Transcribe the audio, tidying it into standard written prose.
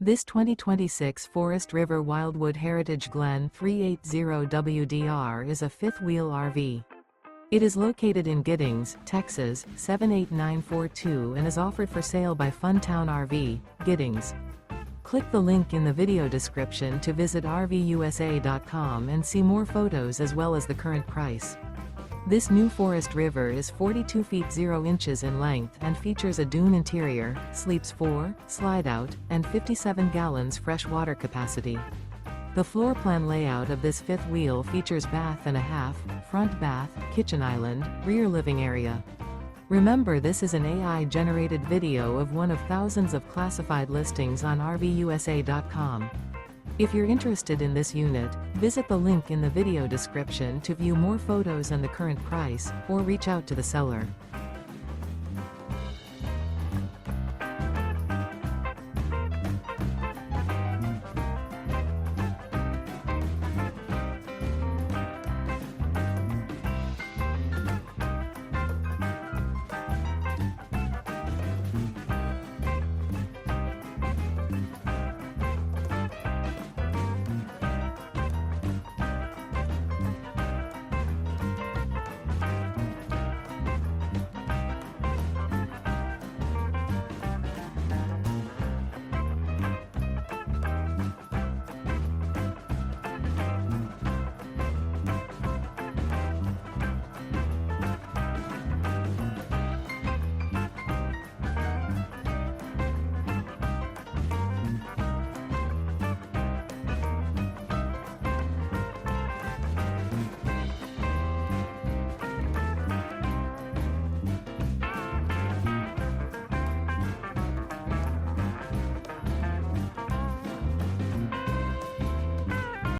This 2026 Forest River Wildwood Heritage Glen 380WDR is a fifth-wheel RV. It is located in Giddings, Texas, 78942 and is offered for sale by Funtown RV, Giddings. Click the link in the video description to visit RVUSA.com and see more photos as well as the current price. This new Forest River is 42 feet 0 inches in length and features a DUNE interior, sleeps 4, slide-out, and 57 gallons fresh water capacity. The floor plan layout of this fifth wheel features bath and a half, front bath, kitchen island, rear living area. Remember, this is an AI-generated video of one of thousands of classified listings on RVUSA.com. If you're interested in this unit, visit the link in the video description to view more photos and the current price, or reach out to the seller.